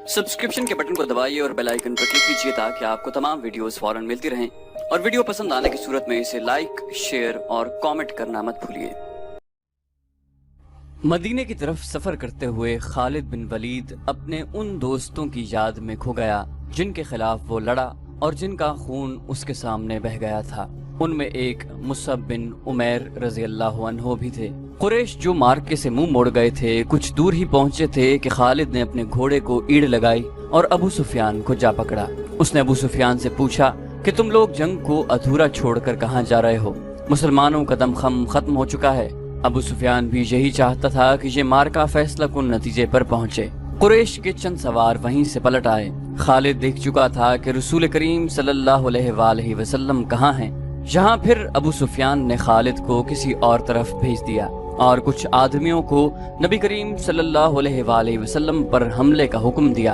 Subscription के button को दबाइए और बेल आइकन पर क्लिक कीजिए ताकि आपको तमाम वीडियोस फौरन मिलती रहें और वीडियो पसंद आने की सूरत में इसे लाइक, शेयर और कमेंट करना मत भूलिए। मदीने की तरफ सफर करते हुए खालिद बिन वलीद अपने उन दोस्तों की याद में खो गया जिनके खिलाफ वो लड़ा और जिनका खून उसके सामने बह गया था। उनमें एक मुसअब बिन उमैर रजी अल्लाह अन्हु भी थे। कुरैश जो मार्के से मुंह मोड़ गए थे, कुछ दूर ही पहुंचे थे कि खालिद ने अपने घोड़े को ईड़ लगाई और अबू सुफियान को जा पकड़ा। उसने अबू सुफियान से पूछा कि तुम लोग जंग को अधूरा छोड़कर कहाँ जा रहे हो? मुसलमानों का दमखम खत्म हो चुका है। अबू सुफियान भी यही चाहता था कि ये मार्का फैसला कुन नतीजे पर पहुंचे। कुरैश के चंद सवार वहीं से पलट आए। खालिद देख चुका था कि रसूल करीम सल्लल्लाहु अलैहि वसल्लम कहाँ हैं। यहाँ फिर अबू सुफियान ने खालिद को किसी और तरफ भेज दिया और कुछ आदमियों को नबी करीम सल्लल्लाहु अलैहि वसल्लम पर हमले का हुक्म दिया।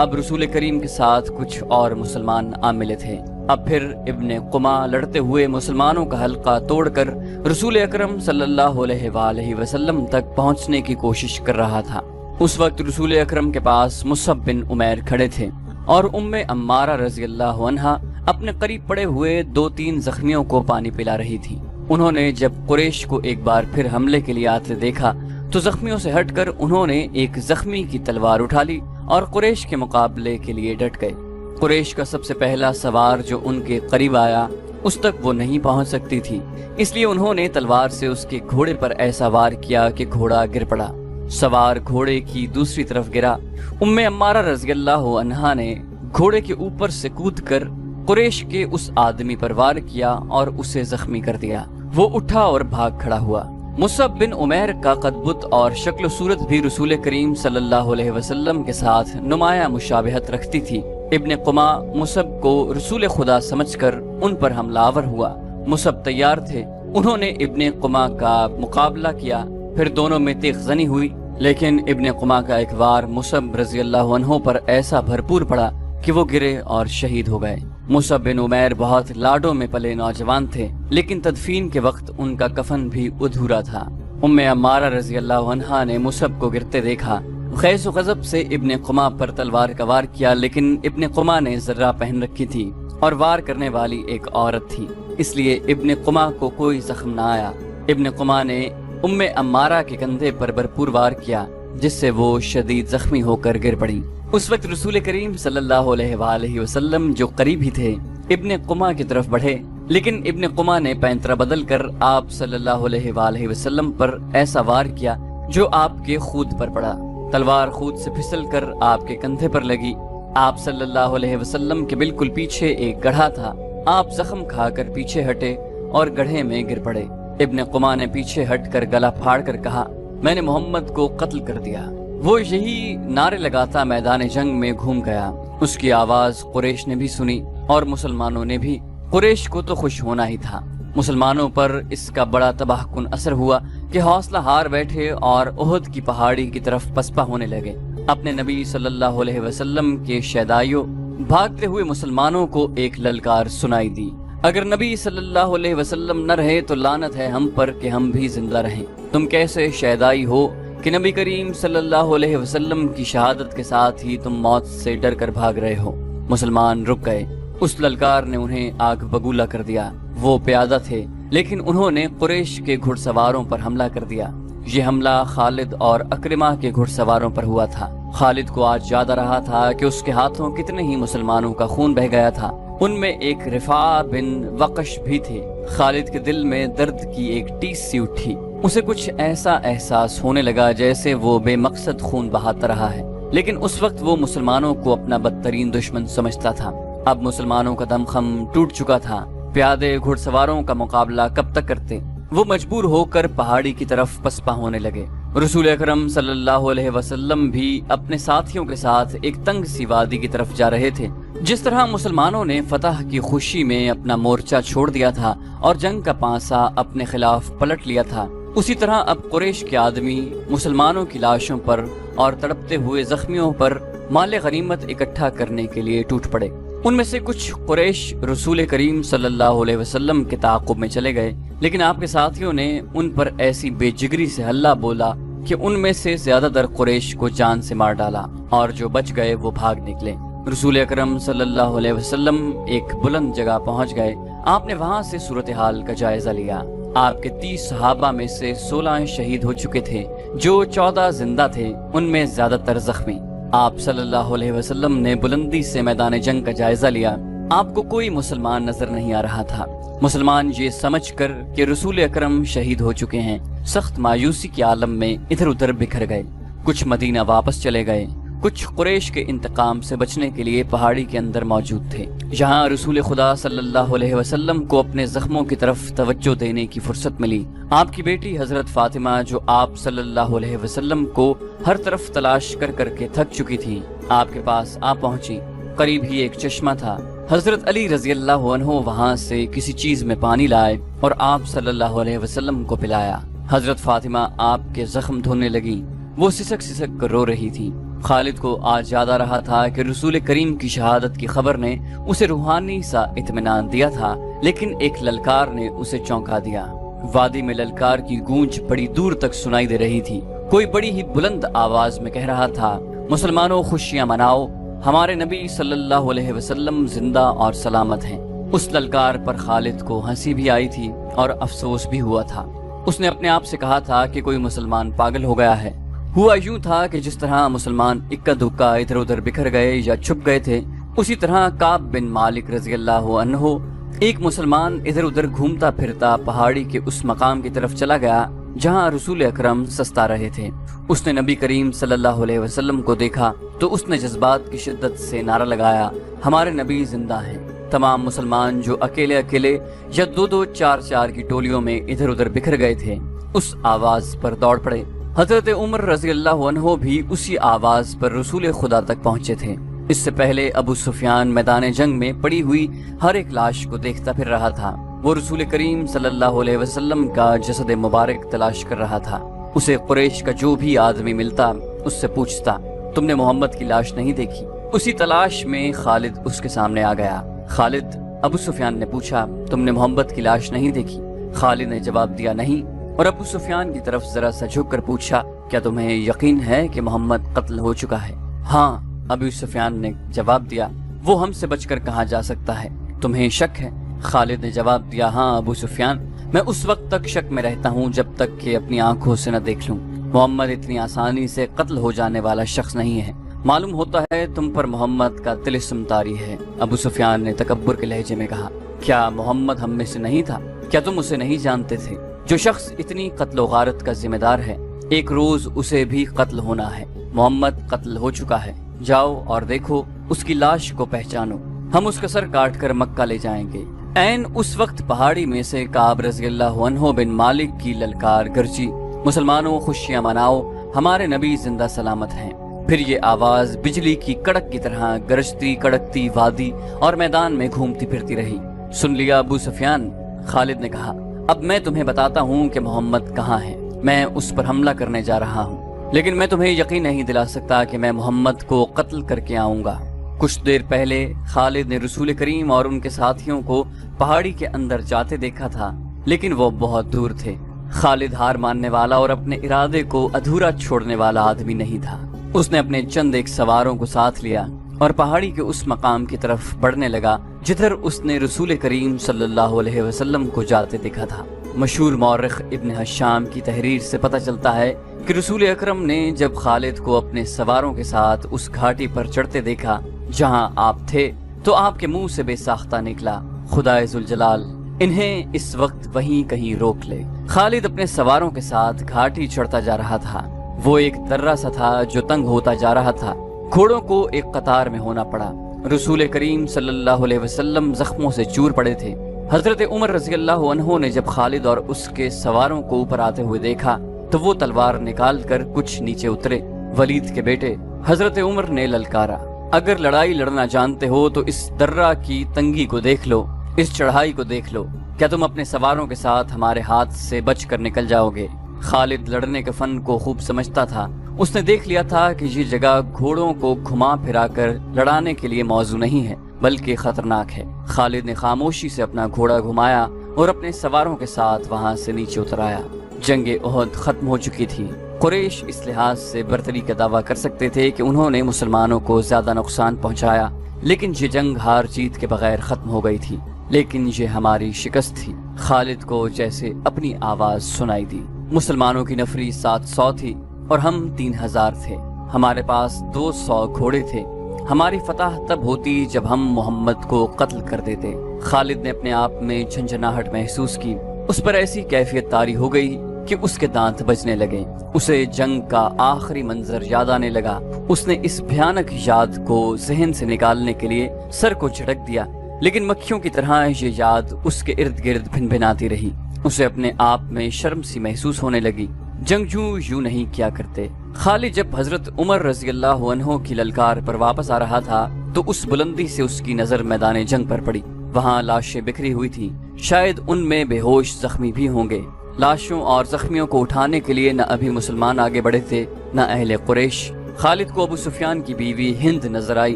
अब रसूल करीम के साथ कुछ और मुसलमान आ मिले थे। अब फिर इब्ने कुमा लड़ते हुए मुसलमानों का हल्का तोड़कर रसूल अकरम सल्लल्लाहु अलैहि वसल्लम तक पहुंचने की कोशिश कर रहा था। उस वक्त रसूल अकरम के पास मुसअब बिन उमैर खड़े थे और उम्मे अम्मारा रज़ी अल्लाह अन्हा अपने करीब पड़े हुए 2-3 जख्मियों को पानी पिला रही थी। उन्होंने जब कुरैश को एक बार फिर हमले के लिए आते देखा तो जख्मियों से हटकर उन्होंने एक जख्मी की तलवार उठा ली और कुरैश के मुकाबले के लिए डट गए। कुरैश का सबसे पहला सवार जो उनके करीब आया उस तक वो नहीं पहुंच सकती थी, इसलिए उन्होंने तलवार से उसके घोड़े पर ऐसा वार किया कि घोड़ा गिर पड़ा। सवार घोड़े की दूसरी तरफ गिरा। उम्मे अम्मारा रज़ी अल्लाह अन्हा ने घोड़े के ऊपर से कूदकर कुरैश के उस आदमी पर वार किया और उसे जख्मी कर दिया। वो उठा और भाग खड़ा हुआ। मुसअब बिन उमैर का कदबुत और शक्ल सूरत भी रसूल करीम सल्लल्लाहु अलैहि वसल्लम के साथ नुमाया मुशाबहत रखती थी। इब्ने कुमा मुसअब को रसूल खुदा समझकर उन पर हमलावर हुआ। मुसअब तैयार थे। उन्होंने इब्ने कुमा का मुकाबला किया। फिर दोनों में तेगजनी हुई, लेकिन इब्ने कुमा का एक वार मुसअब रज़ी अल्लाह अन्हु पर ऐसा भरपूर पड़ा कि वो गिरे और शहीद हो गए। मुसअब बिन उमैर बहुत लाडों में पले नौजवान थे, लेकिन तदफीन के वक्त उनका कफन भी अधूरा था। उम्मे अम्मारा रज़ी अल्लाह अन्हा ने मुसअब को गिरते देखा। खैस गज़ब से इब्ने कुमा पर तलवार का वार किया, लेकिन इब्ने कुमा ने जर्रा पहन रखी थी और वार करने वाली एक औरत थी, इसलिए इब्ने कुमा को कोई जख्म न आया। इब्ने कुमा ने उम्मे अम्मारा के कंधे पर भरपूर वार किया, जिससे वो शदीद जख्मी होकर गिर पड़ी। उस वक्त रसूल करीम सल्लल्लाहु अलैहि वसल्लम जो करीब ही थे इब्ने कुमा की तरफ बढ़े, लेकिन इब्ने कुमा ने पैंतरा बदल कर आप सल्लल्लाहु अलैहि वसल्लम पर ऐसा वार किया जो आपके खूद पर पड़ा। तलवार खूद से फिसल कर आपके कंधे पर लगी। आप सल्लल्लाहु अलैहि वसल्लम के बिल्कुल पीछे एक गड्ढा था। आप जख्म खाकर पीछे हटे और गड्ढे में गिर पड़े। इब्ने कुमा ने पीछे हटकर गला फाड़ कर कहा, मैंने मोहम्मद को कत्ल कर दिया। वो यही नारे लगाता मैदान जंग में घूम गया। उसकी आवाज कुरैश ने भी सुनी और मुसलमानों ने भी। कुरैश को तो खुश होना ही था। मुसलमानों पर इसका बड़ा तबाहकुन असर हुआ कि हौसला हार बैठे और उहद की पहाड़ी की तरफ पसपा होने लगे। अपने नबी सल्लल्लाहु अलैहि वसल्लम के शहदाइयों भागते हुए मुसलमानों को एक ललकार सुनाई दी, अगर नबी सल्लल्लाहु अलैहि वसल्लम न रहे तो लानत है हम पर कि हम भी जिंदा रहें। तुम कैसे शहदाई हो कि नबी करीम सल्लल्लाहु अलैहि वसल्लम की शहादत के साथ ही तुम मौत से डर कर भाग रहे हो। मुसलमान रुक गए। उस ललकार ने उन्हें आग बगूला कर दिया। वो प्यादा थे, लेकिन उन्होंने कुरैश के घुड़सवारों पर हमला कर दिया। ये हमला खालिद और अक्रिमा के घुड़सवारों पर हुआ था। खालिद को आज याद आ रहा था कि उसके हाथों कितने ही मुसलमानों का खून बह गया था। उनमें एक रिफा बिन वकश भी थे। खालिद के दिल में दर्द की एक टीस सी उठी। उसे कुछ ऐसा एहसास होने लगा जैसे वो बेमकसद खून बहाता रहा है, लेकिन उस वक्त वो मुसलमानों को अपना बदतरीन दुश्मन समझता था। अब मुसलमानों का दमखम टूट चुका था। प्यादे घुड़सवारों का मुकाबला कब तक करते? वो मजबूर होकर पहाड़ी की तरफ पसपा होने लगे। रसूल अकरम सल्लल्लाहु अलैहि वसल्लम भी अपने साथियों के साथ एक तंग सी वादी की तरफ जा रहे थे। जिस तरह मुसलमानों ने फतह की खुशी में अपना मोर्चा छोड़ दिया था और जंग का पांसा अपने खिलाफ पलट लिया था, उसी तरह अब कुरैश के आदमी मुसलमानों की लाशों पर और तड़पते हुए जख्मियों पर माल गनीमत इकट्ठा करने के लिए टूट पड़े। उनमें से कुछ कुरैश रसूल करीम सल्लल्लाहु अलैहि वसल्लम के ताक़ुब में चले गए, लेकिन आपके साथियों ने उन पर ऐसी बेजिगरी से हल्ला बोला کہ ان میں سے زیادہ تر قریش کو جان سے مار ڈالا اور جو بچ گئے وہ بھاگ نکلے۔ رسول اکرم صلی اللہ علیہ وسلم ایک بلند جگہ پہنچ گئے۔ آپ نے وہاں سے صورتحال کا جائزہ لیا۔ آپ کے 30 صحابہ میں سے 16 شہید ہو چکے تھے، جو 14 زندہ تھے، ان میں زیادہ تر زخمی۔ آپ صلی اللہ علیہ وسلم نے بلندی سے میدان جنگ کا جائزہ لیا۔ آپ کو کوئی مسلمان نظر نہیں آ رہا تھا۔ مسلمان یہ سمجھ کر کہ رسول اکرم شہید ہو چکے ہیں، سخت مایوسی کے عالم میں ادھر ادھر بکھر گئے۔ کچھ مدینہ واپس چلے گئے، کچھ قریش کے انتقام سے بچنے کے لیے پہاڑی کے اندر موجود تھے۔ جہاں رسول خدا صلی اللہ علیہ وسلم کو اپنے زخموں کی طرف توجہ دینے کی فرصت ملی، آپ کی بیٹی حضرت فاطمہ، جو آپ صلی اللہ علیہ وسلم کو ہر طرف تلاش کر کر کے تھک چکی تھی، آپ کے پاس آ پہنچی۔ قریب ہی ایک چشمہ تھا۔ حضرت علی رضی اللہ عنہ وہاں سے کسی چیز میں پانی لائے اور آپ صلی اللہ علیہ وسلم کو پلایا۔ حضرت فاطمہ آپ کے زخم دھونے لگی۔ وہ سسک سسک کر رو رہی تھی۔ خالد کو آج یاد آ رہا تھا کہ رسول کریم کی شہادت کی خبر نے اسے روحانی سا اطمینان دیا تھا، لیکن ایک للکار نے اسے چونکا دیا۔ وادی میں للکار کی گونج بڑی دور تک سنائی دے رہی تھی۔ کوئی بڑی ہی بلند آواز میں کہہ رہا تھا، مسلمانوں خوشیاں مناؤ، ہمارے نبی صلی اللہ علیہ وسلم زندہ اور سلامت ہیں۔ اس للکار پر خالد کو ہنسی بھی آئی تھی اور افسوس بھی ہوا تھا۔ اس نے اپنے آپ سے کہا تھا کہ کوئی مسلمان پاگل ہو گیا ہے۔ ہوا یوں تھا کہ جس طرح مسلمان اکا دکا ادھر ادھر بکھر گئے یا چھپ گئے تھے، اسی طرح کعب بن مالک رضی اللہ عنہ، ایک مسلمان ادھر ادھر گھومتا پھرتا پہاڑی کے اس مقام کی طرف چلا گیا جہاں رسول اکرم سستا رہے تھے۔ اس نے نبی کریم صلی اللہ علیہ وسلم کو دیکھا تو اس نے جذبات کی شدت سے نعرہ لگایا، ہمارے نبی زندہ ہیں۔ تمام مسلمان جو اکیلے اکیلے یا دو دو چار چار کی ٹولیوں میں ادھر ادھر بکھر گئے تھے، اس آواز پر دوڑ پڑے۔ حضرت عمر رضی اللہ عنہ بھی اسی آواز پر رسول خدا تک پہنچے تھے۔ اس سے پہلے ابو سفیان میدان جنگ میں پڑی ہوئی ہر ایک لاش کو دیکھتا پھر رہا تھا۔ وہ رسول کریم صلی اللہ علیہ وسلم کا جسد مبارک تلاش کر رہا تھا۔ اسے قریش کا جو بھی آدمی ملتا اس سے پوچھتا، تم نے محمد کی لاش نہیں دیکھی؟ اسی تلاش میں خالد اس کے سامنے آ گیا۔ خالد، ابو سفیان نے پوچھا، تم نے محمد کی لاش نہیں دیکھی؟ خالد نے جواب دیا نہیں، اور ابو سفیان کی طرف ذرا سا جھک کر پوچھا، کیا تمہیں یقین ہے کہ محمد قتل ہو چکا ہے؟ ہاں، ابو سفیان نے جواب دیا، وہ ہم سے بچ کر کہاں جا سکتا ہے؟ تمہیں شک ہے؟ خالد نے جواب دیا، ہاں ابو سفیان، میں اس وقت تک شک میں رہتا ہوں جب تک کہ اپنی آنکھوں سے نہ دیکھ لوں۔ محمد اتنی آسانی سے قتل ہو جانے والا شخص نہیں ہے۔ معلوم ہوتا ہے تم پر محمد کا طلسم طاری ہے۔ ابو سفیان نے تکبر کے لہجے میں کہا، کیا محمد ہم میں سے نہیں تھا؟ کیا تم اسے نہیں جانتے تھے؟ جو شخص اتنی قتل و غارت کا ذمہ دار ہے، ایک روز اسے بھی قتل ہونا ہے۔ محمد قتل ہو چکا ہے، جاؤ اور دیکھو، اس کی لاش کو پہچانو، ہم اس کا سر کاٹ کر مکہ لے جائیں گے۔ عین اس وقت پہاڑی میں سے کعب رضی اللہ عنہ بن مالک کی للکار گرجی، مسلمانوں خوشیاں مناؤ، ہمارے نبی زندہ سلامت ہیں۔ پھر یہ آواز بجلی کی کڑک کی طرح گرجتی کڑکتی وادی اور میدان میں گھومتی پھرتی رہی۔ سن لیا ابو سفیان؟ خالد نے کہا، اب میں تمہیں بتاتا ہوں کہ محمد کہاں ہے۔ میں اس پر حملہ کرنے جا رہا ہوں، لیکن میں تمہیں یقین نہیں دلا سکتا کہ میں محمد کو قتل کر کے آؤں گا۔ کچھ دیر پہلے خالد نے رسول کریم اور ان کے ساتھیوں کو پہاڑی کے اندر جاتے دیکھا تھا، لیکن وہ بہت دور تھے۔ خالد ہار ماننے والا اور اپنے ارادے کو ادھورا چھوڑنے والا آدمی نہیں تھا۔ اس نے اپنے چند ایک سواروں کو ساتھ لیا اور پہاڑی کے اس مقام کی طرف بڑھنے لگا جدھر اس نے رسول کریم صلی اللہ علیہ وسلم کو جاتے دیکھا تھا۔ مشہور مورخ ابن حشام کی تحریر سے پتہ چلتا ہے کہ رسول اکرم نے جب خالد کو اپنے سواروں کے ساتھ اس گھاٹی پر چڑھتے دیکھا جہاں آپ تھے، تو آپ کے منہ سے بے ساختہ نکلا، خدائے ذوالجلال انہیں اس وقت وہیں کہیں روک لے۔ خالد اپنے سواروں کے ساتھ گھاٹی چڑھتا جا رہا تھا۔ وہ ایک درہ سا تھا جو تنگ ہوتا جا رہا تھا۔ گھوڑوں کو ایک قطار میں ہونا پڑا۔ رسول کریم صلی اللہ علیہ وسلم زخموں سے چور پڑے تھے۔ حضرت عمر رضی اللہ عنہ نے جب خالد اور اس کے سواروں کو اوپر آتے ہوئے دیکھا تو وہ تلوار نکال کر کچھ نیچے اترے۔ ولید کے بیٹے حضرت عمر نے للکارا، اگر لڑائی لڑنا جانتے ہو تو اس درہ کی تنگی کو دیکھ لو، اس چڑھائی کو دیکھ لو، کیا تم اپنے سواروں کے ساتھ ہمارے ہاتھ سے بچ کر نکل جاؤ گے؟ خالد لڑنے کے فن کو خوب سمجھتا تھا۔ اس نے دیکھ لیا تھا کہ یہ جگہ گھوڑوں کو گھما پھرا کر لڑانے کے لیے موزوں نہیں ہے بلکہ خطرناک ہے۔ خالد نے خاموشی سے اپنا گھوڑا گھمایا اور اپنے سواروں کے ساتھ وہاں سے نیچے اتر آیا۔ جنگ احد ختم ہو چکی تھی۔ قریش اس لحاظ سے برتری کا دعویٰ کر سکتے تھے کہ انہوں نے مسلمانوں کو زیادہ نقصان پہنچایا، لیکن یہ جنگ ہار جیت کے بغیر ختم ہو گئی تھی۔ لیکن یہ ہماری شکست تھی۔ خالد کو جیسے اپنی آواز سنائی دی۔ مسلمانوں کی نفری 700 تھی اور ہم 3000 تھے۔ ہمارے پاس 200 گھوڑے تھے۔ ہماری فتح تب ہوتی جب ہم محمد کو قتل کر دیتے۔ خالد نے اپنے آپ میں جھنجھناہٹ محسوس کی۔ اس پر ایسی کیفیت طاری ہو گئی کہ اس کے دانت بجنے لگے۔ اسے جنگ کا آخری منظر یاد آنے لگا۔ اس نے اس بھیانک یاد کو ذہن سے نکالنے کے لیے سر کو جھٹک دیا، لیکن مکھیوں کی طرح یہ یاد اس کے ارد گرد بھن بھناتی رہی۔ اسے اپنے آپ میں شرم سی محسوس ہونے لگی۔ جنگجو یوں نہیں کیا کرتے۔ خالد جب حضرت عمر رضی اللہ عنہ کی للکار پر واپس آ رہا تھا تو اس بلندی سے اس کی نظر میدان جنگ پر پڑی۔ وہاں لاشیں بکھری ہوئی تھیں، شاید ان میں بے ہوش زخمی بھی ہوں گے۔ لاشوں اور زخمیوں کو اٹھانے کے لیے نہ ابھی مسلمان آگے بڑھے تھے نہ اہل قریش۔ خالد کو ابو سفیان کی بیوی ہند نظر آئی۔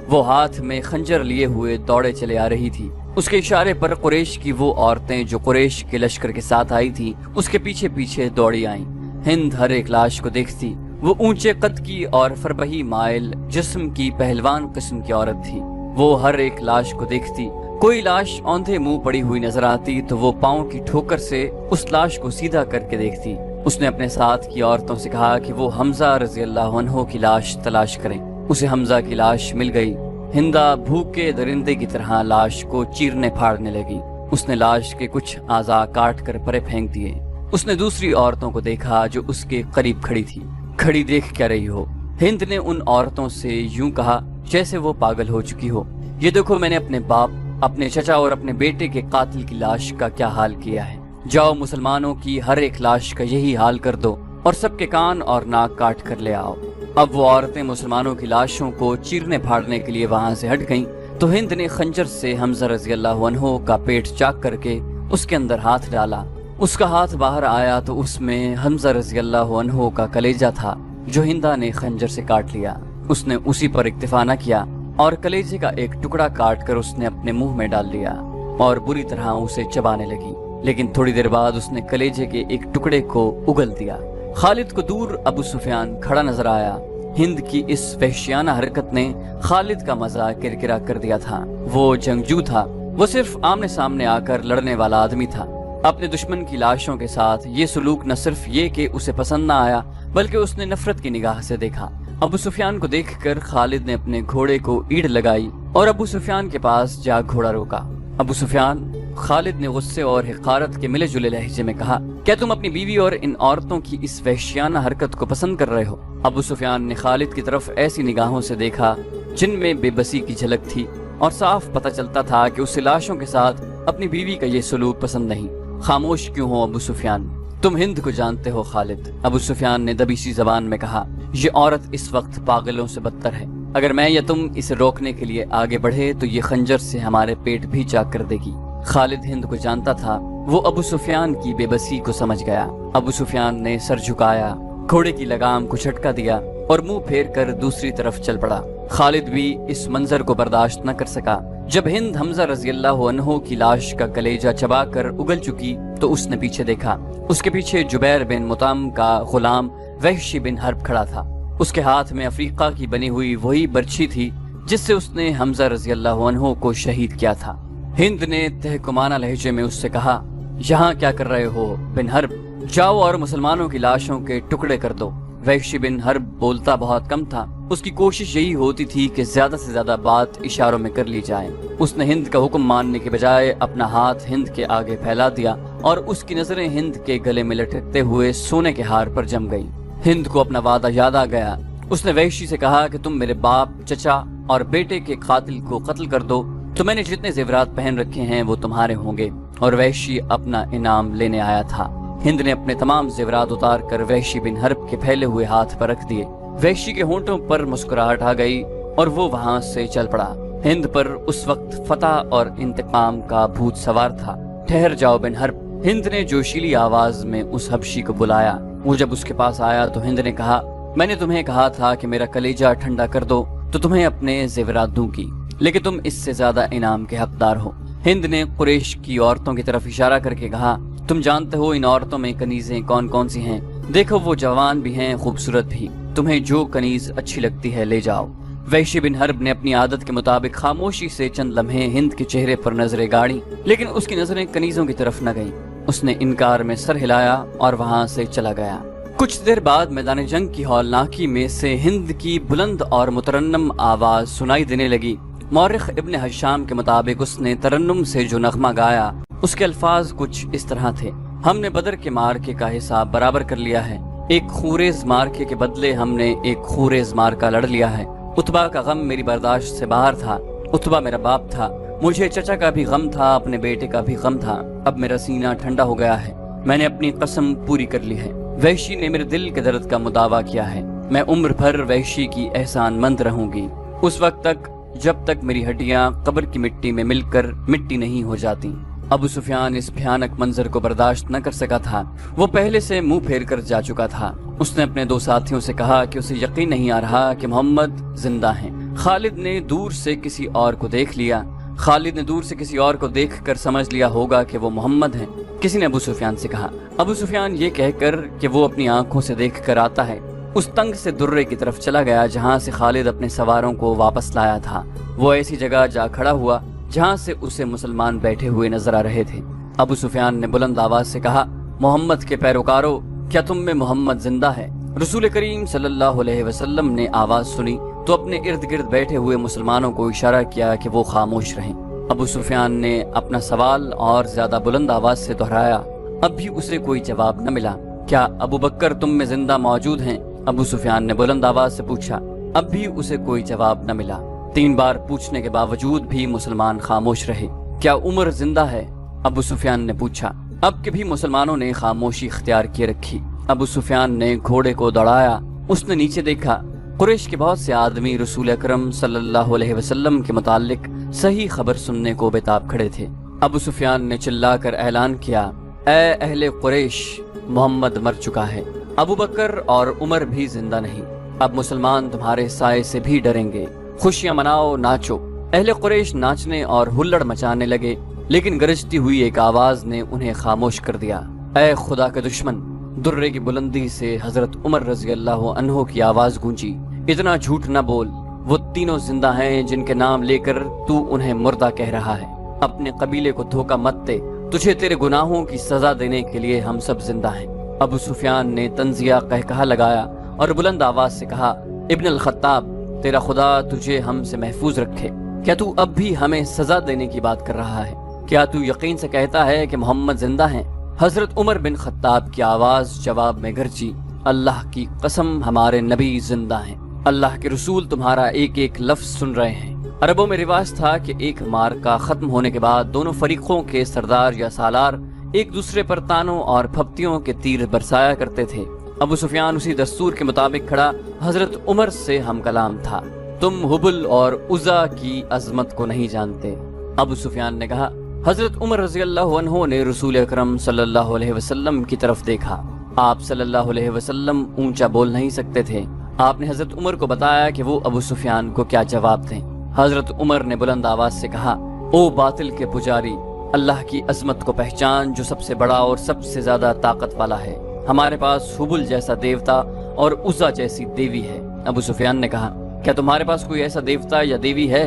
وہ ہاتھ میں خنجر لیے ہوئے دوڑے چلے آ رہی تھی۔ اس کے اشارے پر قریش کی وہ عورتیں جو قریش کے لشکر کے ساتھ آئی تھیں اس کے پیچھے پیچھے دوڑی آئیں۔ ہند ہر ایک لاش کو دیکھتی۔ وہ اونچے قد کی اور فربہی مائل جسم کی پہلوان قسم کی عورت تھی۔ وہ ہر ایک لاش کو دیکھتی۔ کوئی لاش اوندھے منہ پڑی ہوئی نظر آتی تو وہ پاؤں کی ٹھوکر سے اس لاش کو سیدھا کر کے دیکھتی۔ اس نے اپنے ساتھ کی عورتوں سے کہا کہ وہ حمزہ رضی اللہ عنہ کی لاش تلاش کریں۔ اسے حمزہ کی لاش مل گئی۔ ہندا بھوکے درندے کی طرح لاش کو چیرنے پھاڑنے لگی۔ اس نے لاش کے کچھ اعضاء کاٹ کر پرے پھینک دیے۔ اس نے دوسری عورتوں کو دیکھا جو اس کے قریب کھڑی تھی۔ کھڑی دیکھ کیا رہی ہو؟ ہند نے ان عورتوں سے یوں کہا جیسے وہ پاگل ہو چکی ہو۔ یہ دیکھو میں نے اپنے باپ، اپنے چچا اور اپنے بیٹے کے قاتل کی لاش کا کیا حال کیا ہے۔ جاؤ مسلمانوں کی ہر ایک لاش کا یہی حال کر دو اور سب کے کان اور ناک کاٹ کر لے آؤ۔ اب وہ عورتیں مسلمانوں کی لاشوں کو چیرنے پھاڑنے کے لیے وہاں سے ہٹ گئیں تو ہند نے خنجر سے حمزہ رضی اللہ عنہ کا پیٹ چاک کر کے اس کے اندر ہاتھ ڈالا۔ اس کا ہاتھ باہر آیا تو اس میں حمزہ رضی اللہ عنہ کا کلیجہ تھا جو ہندا نے خنجر سے کاٹ لیا۔ اس نے اسی پر اکتفا نہ کیا اور کلیجے کا ایک ٹکڑا کاٹ کر اس نے اپنے منہ میں ڈال لیا اور بری طرح اسے چبانے لگی، لیکن تھوڑی دیر بعد اس نے کلیجے کے ایک ٹکڑے کو اگل دیا۔ خالد کو دور ابو سفیان کھڑا نظر آیا۔ ہند کی اس وحشیانہ حرکت نے خالد کا مزہ کرکرا کر دیا تھا۔ وہ جنگجو تھا، وہ صرف آمنے سامنے آ کر لڑنے والا آدمی تھا۔ اپنے دشمن کی لاشوں کے ساتھ یہ سلوک نہ صرف یہ کہ اسے پسند نہ آیا بلکہ اس نے نفرت کی نگاہ سے دیکھا۔ ابو سفیان کو دیکھ کر خالد نے اپنے گھوڑے کو ایڑ لگائی اور ابو سفیان کے پاس جا گھوڑا روکا۔ ابو سفیان، خالد نے غصے اور حقارت کے ملے جلے لہجے میں کہا، کیا تم اپنی بیوی اور ان عورتوں کی اس وحشیانہ حرکت کو پسند کر رہے ہو؟ ابو سفیان نے خالد کی طرف ایسی نگاہوں سے دیکھا جن میں بے بسی کی جھلک تھی اور صاف پتہ چلتا تھا کہ اسے لاشوں کے ساتھ اپنی بیوی کا یہ سلوک پسند نہیں۔ خاموش کیوں ہو ابو سفیان؟ تم ہند کو جانتے ہو خالد، ابو سفیان نے دبیسی زبان میں کہا۔ یہ عورت اس وقت پاگلوں سے بدتر ہے۔ اگر میں یا تم اسے روکنے کے لیے آگے بڑھے تو یہ خنجر سے ہمارے پیٹ بھی چاک کر دے گی۔ خالد ہند کو جانتا تھا۔ وہ ابو سفیان کی بے بسی کو سمجھ گیا۔ ابو سفیان نے سر جھکایا، گھوڑے کی لگام کو جھٹکا دیا اور منہ پھیر کر دوسری طرف چل پڑا۔ خالد بھی اس منظر کو برداشت نہ کر سکا۔ جب ہند حمزہ رضی اللہ عنہ کی لاش کا کلیجہ چبا کر اگل چکی تو اس نے پیچھے دیکھا۔ اس کے پیچھے جبیر بن مطعم کا غلام وحشی بن حرب کھڑا تھا۔ اس کے ہاتھ میں افریقہ کی بنی ہوئی وہی برچھی تھی جس سے اس نے حمزہ رضی اللہ عنہ کو شہید کیا تھا۔ ہند نے تہکمانہ لہجے میں اس سے کہا، یہاں کیا کر رہے ہو بن حرب؟ جاؤ اور مسلمانوں کی لاشوں کے ٹکڑے کر دو۔ وحشی بن حرب بولتا بہت کم تھا۔ اس کی کوشش یہی ہوتی تھی کہ زیادہ سے زیادہ بات اشاروں میں کر لی جائے۔ اس نے ہند کا حکم ماننے کے بجائے اپنا ہاتھ ہند کے آگے پھیلا دیا اور اس کی نظریں ہند کے گلے میں لٹکتے ہوئے سونے کے ہار پر جم گئی۔ ہند کو اپنا وعدہ یاد آ گیا۔ اس نے وحشی سے کہا کہ تم میرے باپ، چچا اور بیٹے کے قاتل کو قتل کر دو تو میں نے جتنے زیورات پہن رکھے ہیں وہ تمہارے ہوں گے، اور وحشی اپنا انعام لینے آیا تھا۔ ہند نے اپنے تمام زیورات اتار کر وحشی بن حرب کے پھیلے ہوئے ہاتھ پر رکھ دیے۔ وحشی کے ہونٹوں پر مسکراہٹ آ گئی اور وہ وہاں سے چل پڑا۔ ہند پر اس وقت فتح اور انتقام کا بھوت سوار تھا۔ ٹھہر جاؤ بن حرب، ہند نے جوشیلی آواز میں اس حبشی کو بلایا۔ وہ جب اس کے پاس آیا تو ہند نے کہا، میں نے تمہیں کہا تھا کہ میرا کلیجہ ٹھنڈا کر دو تو تمہیں اپنے زیورات دوں گی، لیکن تم اس سے زیادہ انعام کے حقدار ہو۔ ہند نے قریش کی عورتوں کی طرف اشارہ کر کے کہا، تم جانتے ہو ان عورتوں میں کنیزیں کون کون سی ہیں؟ देखो वो जवान भी हैं, खूबसूरत भी, तुम्हें जो कनीज अच्छी लगती है ले जाओ। वहशी बिन हर्ब ने अपनी आदत के मुताबिक खामोशी से चंद लम्हे हिंद के चेहरे पर नजरें गाड़ी, लेकिन उसकी नजरें कनीजों की तरफ न गईं। उसने इनकार में सर हिलाया और वहां से चला गया। कुछ देर बाद मैदान जंग की हौलनाकी में से हिंद की बुलंद और मुतरन्नम आवाज सुनाई देने लगी। मौरिख इब्न हशाम के मुताबिक उसने तरन्नुम से जो नगमा गाया उसके अल्फाज कुछ इस तरह थे: हमने बदर के मार्के का हिसाब बराबर कर लिया है, एक खूरेज मार्के के बदले हमने एक खूरेज मार्का लड़ लिया है। उतबा का गम मेरी बर्दाश्त से बाहर था। उतबा मेरा बाप था, मुझे चचा का भी गम था, अपने बेटे का भी गम था। अब मेरा सीना ठंडा हो गया है, मैंने अपनी कसम पूरी कर ली है। वहशी ने मेरे दिल के दर्द का मुदावा किया है, मैं उम्र भर वहशी की एहसानमंद रहूंगी, उस वक्त तक जब तक मेरी हड्डियां कब्र की मिट्टी में मिलकर मिट्टी नहीं हो जाती। अबू सुफियान इस भयानक मंजर को बर्दाश्त न कर सका था। वो पहले से मुंह फेर कर जा चुका था। उसने अपने दो साथियों से कहा कि उसे यकीन नहीं आ रहा कि मोहम्मद जिंदा हैं। खालिद ने दूर से किसी और को देख लिया। खालिद ने दूर से किसी और को देखकर समझ लिया होगा कि वो मोहम्मद हैं। किसी ने अबू सुफियान से कहा। अबू सुफियान ये कहकर कि वो अपनी आंखों से देख कर आता है, उस तंग से दुर्रे की तरफ चला गया जहाँ से खालिद अपने सवारों को वापस लाया था। वो ऐसी जगह जा खड़ा हुआ जहाँ से उसे मुसलमान बैठे हुए नजर आ रहे थे। अबू सुफियान ने बुलंद आवाज से कहा, मोहम्मद के पैरोकारों, क्या तुम में मोहम्मद जिंदा है? रसूल करीम सल्लल्लाहु अलैहि वसल्लम ने आवाज सुनी तो अपने इर्द गिर्द बैठे हुए मुसलमानों को इशारा किया कि वो खामोश रहें। अबू सुफियान ने अपना सवाल और ज्यादा बुलंद आवाज से दोहराया। अब भी उसे कोई जवाब न मिला। क्या अबू बकर तुम में जिंदा मौजूद हैं? अबू सुफियान ने बुलंद आवाज से पूछा। अब भी उसे कोई जवाब न मिला। 3 बार पूछने के बावजूद भी मुसलमान खामोश रहे। क्या उमर जिंदा है? अबू सुफियान ने पूछा। अब के भी मुसलमानों ने खामोशी इख्तियार किए रखी। अबू सुफियान ने घोड़े को दौड़ाया। उसने नीचे देखा। कुरैश के बहुत से आदमी रसूल अकरम सल्लल्लाहु अलैहि वसल्लम के मुतालिक सही खबर सुनने को बेताब खड़े थे। अबू सुफियान ने चिल्लाकर ऐलान किया, ऐ अहले कुरैश, मोहम्मद मर चुका है। अबू बकर और उमर भी जिंदा नहीं। अब मुसलमान तुम्हारे साए से भी डरेंगे। खुशियां मनाओ, नाचो। अहले कुरैश नाचने और हुल्लड़ मचाने लगे, लेकिन गरजती हुई एक आवाज ने उन्हें खामोश कर दिया। ऐ खुदा के दुश्मन! दुर्रे की बुलंदी से हजरत उमर रजी अल्लाह अन्हो की आवाज गूंजी। इतना झूठ न बोल, वो तीनों जिंदा हैं जिनके नाम लेकर तू उन्हें मुर्दा कह रहा है। अपने कबीले को धोखा मत दे, तुझे तेरे गुनाहों की सजा देने के लिए हम सब जिंदा हैं। अबू सुफियान ने तंजिया कहकहा लगाया और बुलंद आवाज से कहा, इब्न अल खत्ताब, तेरा खुदा तुझे हमसे महफूज रखे। क्या तू अब भी हमें सजा देने की बात कर रहा है? क्या तू यकीन से कहता है कि मोहम्मद जिंदा है? हजरत उमर बिन खत्ताब की आवाज जवाब में गरजी, अल्लाह की कसम, हमारे नबी जिंदा हैं। अल्लाह के रसूल तुम्हारा एक एक लफ्ज सुन रहे हैं। अरबों में रिवाज था कि एक मार्का खत्म होने के बाद दोनों फरीकों के सरदार या सालार एक दूसरे पर तानों और फप्तियों के तीर बरसाया करते थे। अबू सुफियान उसी दस्तूर के मुताबिक खड़ा हजरत उमर से हम कलाम था। तुम हुबुल और उज़ा की अजमत को नहीं जानते। अबू सुफियान ने कहा। हजरत उमर रजी अल्लाह अन्हो ने रसूल अकरम सल्लल्लाहु अलैहि वसल्लम की तरफ देखा। आप सल्लल्लाहु अलैहि वसल्लम ऊंचा बोल नहीं सकते थे। आपने हजरत उमर को बताया कि वो अबू सुफियान को क्या जवाब दें। हजरत उमर ने बुलंद आवाज से कहा, ओ बातिल के पुजारी, अल्लाह की अजमत को पहचान जो सबसे बड़ा और सबसे ज्यादा ताकत वाला है। हमारे पास हुबुल जैसा देवता और उज़ा जैसी देवी है। अबू सुफियान ने कहा, क्या तुम्हारे पास कोई ऐसा देवता या देवी है?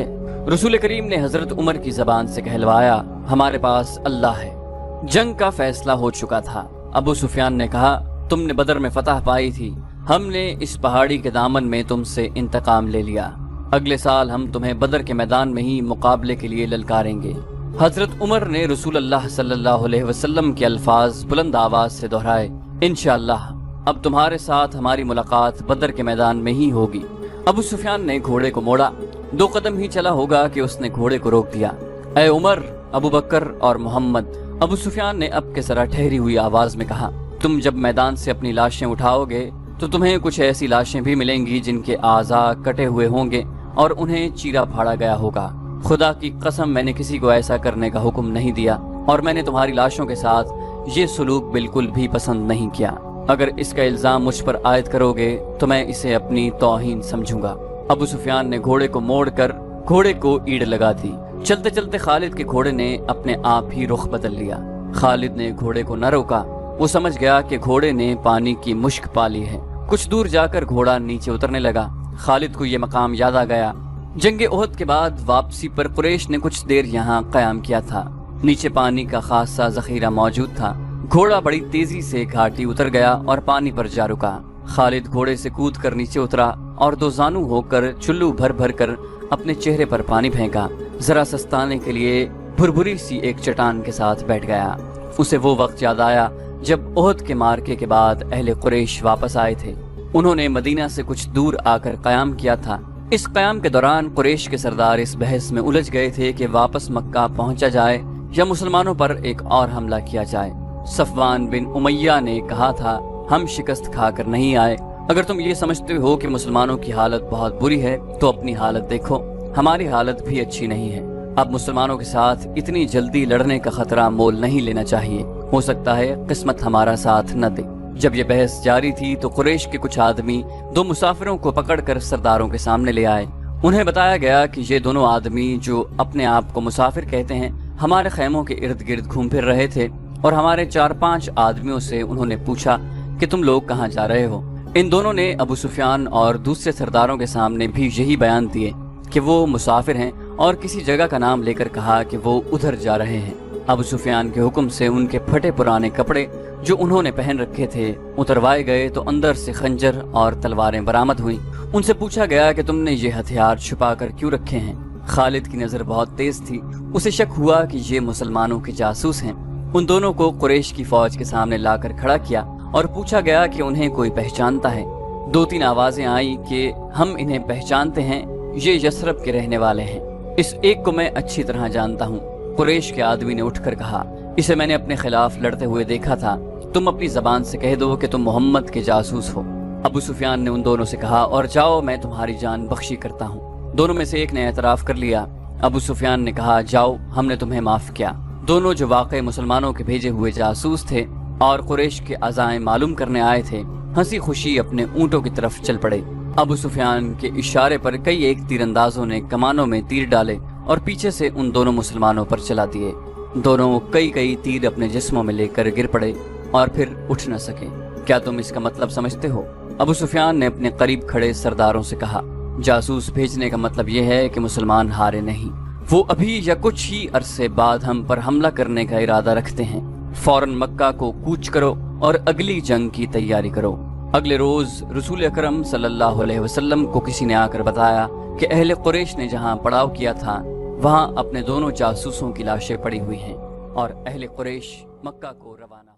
रसूल करीम ने हजरत उमर की जबान से कहलवाया, हमारे पास अल्लाह है। जंग का फैसला हो चुका था। अबू सुफियान ने कहा, तुमने बदर में फतह पाई थी, हमने इस पहाड़ी के दामन में तुमसे इंतकाम ले लिया। अगले साल हम तुम्हें बदर के मैदान में ही मुकाबले के लिए ललकारेंगे। हजरत उमर ने रसूल अल्लाह सल्लल्लाहु अलैहि वसल्लम के अल्फाज बुलंद आवाज से दोहराए, इंशाअल्लाह अब तुम्हारे साथ हमारी मुलाकात बदर के मैदान में ही होगी। अबू सुफियान ने घोड़े को मोड़ा। 2 कदम ही चला होगा कि उसने घोड़े को रोक दिया। ऐ उमर, अबू बकर और मोहम्मद, अबू सुफियान ने अब के जरा ठहरी हुई आवाज में कहा, तुम जब मैदान से अपनी लाशें उठाओगे तो तुम्हें कुछ ऐसी लाशें भी मिलेंगी जिनके आज़ा कटे हुए होंगे और उन्हें चीरा फाड़ा गया होगा। खुदा की कसम, मैंने किसी को ऐसा करने का हुक्म नहीं दिया और मैंने तुम्हारी लाशों के साथ ये सलूक बिल्कुल भी पसंद नहीं किया। अगर इसका इल्जाम मुझ पर आयद करोगे तो मैं इसे अपनी तौहीन समझूंगा। अबू सुफियान ने घोड़े को मोड़कर घोड़े को ईड़ लगा दी। चलते चलते खालिद के घोड़े ने अपने आप ही रुख बदल लिया। खालिद ने घोड़े को न रोका। वो समझ गया कि घोड़े ने पानी की मुश्क पा ली है। कुछ दूर जाकर घोड़ा नीचे उतरने लगा। खालिद को ये मकाम याद आ गया। जंगे ओहद के बाद वापसी पर कुरैश ने कुछ देर यहाँ क़याम किया था। नीचे पानी का खासा जखीरा मौजूद था। घोड़ा बड़ी तेजी से घाटी उतर गया और पानी पर जा रुका। खालिद घोड़े से कूद कर नीचे उतरा और दो जानू होकर चुल्लू भर भर कर अपने चेहरे पर पानी फेंका। जरा सस्ताने के लिए भुरभुरी सी एक चट्टान के साथ बैठ गया। उसे वो वक्त याद आया जब ओहद के मार्के के बाद अहले कुरैश वापस आए थे। उन्होंने मदीना से कुछ दूर आकर क़याम किया था। इस क़याम के दौरान कुरैश के सरदार इस बहस में उलझ गए थे कि वापस मक्का पहुंचा जाए या मुसलमानों पर एक और हमला किया जाए। सफवान बिन उमैया ने कहा था, हम शिकस्त खाकर नहीं आए। अगर तुम ये समझते हो कि मुसलमानों की हालत बहुत बुरी है तो अपनी हालत देखो, हमारी हालत भी अच्छी नहीं है। अब मुसलमानों के साथ इतनी जल्दी लड़ने का खतरा मोल नहीं लेना चाहिए। हो सकता है किस्मत हमारा साथ न दे। जब ये बहस जारी थी तो कुरैश के कुछ आदमी दो मुसाफिरों को पकड़कर सरदारों के सामने ले आए। उन्हें बताया गया कि ये दोनों आदमी जो अपने आप को मुसाफिर कहते हैं, हमारे खैमों के इर्द गिर्द घूम फिर रहे थे और हमारे 4-5 आदमियों से उन्होंने पूछा कि तुम लोग कहाँ जा रहे हो। इन दोनों ने अबू सुफियान और दूसरे सरदारों के सामने भी यही बयान दिए कि वो मुसाफिर हैं और किसी जगह का नाम लेकर कहा कि वो उधर जा रहे हैं। अबू सुफियान के हुक्म से उनके फटे पुराने कपड़े जो उन्होंने पहन रखे थे उतरवाए गए तो अंदर से खंजर और तलवारें बरामद हुई। उनसे पूछा गया कि तुमने ये हथियार छुपा कर क्यों रखे हैं। खालिद की नजर बहुत तेज थी। उसे शक हुआ कि ये मुसलमानों के जासूस हैं। उन दोनों को कुरैश की फौज के सामने लाकर खड़ा किया और पूछा गया कि उन्हें कोई पहचानता है। 2-3 आवाजें आई कि हम इन्हें पहचानते हैं, ये यसरब के रहने वाले हैं। इस एक को मैं अच्छी तरह जानता हूँ। कुरैश के आदमी ने उठकर कहा, इसे मैंने अपने खिलाफ लड़ते हुए देखा था। तुम अपनी जबान से कह दो कि तुम मोहम्मद के जासूस हो। अबू सुफियान ने उन दोनों से कहा, और जाओ, मैं तुम्हारी जान बख्शी करता हूँ। दोनों में से एक ने एतराफ कर लिया। अबू सुफियान ने कहा, जाओ, हमने तुम्हें माफ किया। दोनों जो वाकई मुसलमानों के भेजे हुए जासूस थे और कुरैश के अज़ाएं मालूम करने आए थे, हंसी खुशी अपने ऊँटों की तरफ चल पड़े। अबू सुफियान के इशारे पर कई एक तीरंदाजों ने कमानों में तीर डाले और पीछे से उन दोनों मुसलमानों पर चला दिए। दोनों कई तीर अपने जिस्मों में लेकर गिर पड़े और फिर उठ न सके। क्या तुम इसका मतलब समझते हो? अबू सुफियान ने अपने करीब खड़े सरदारों से कहा, जासूस भेजने का मतलब यह है कि मुसलमान हारे नहीं। वो अभी या कुछ ही अरसे बाद हम पर हमला करने का इरादा रखते हैं। फौरन मक्का को कूच करो और अगली जंग की तैयारी करो। अगले रोज रसूल अकरम सल्लल्लाहु अलैहि वसल्लम को किसी ने आकर बताया कि अहले कुरैश ने जहां पड़ाव किया था वहां अपने दोनों जासूसों की लाशें पड़ी हुई हैं और अहले कुरैश मक्का को रवाना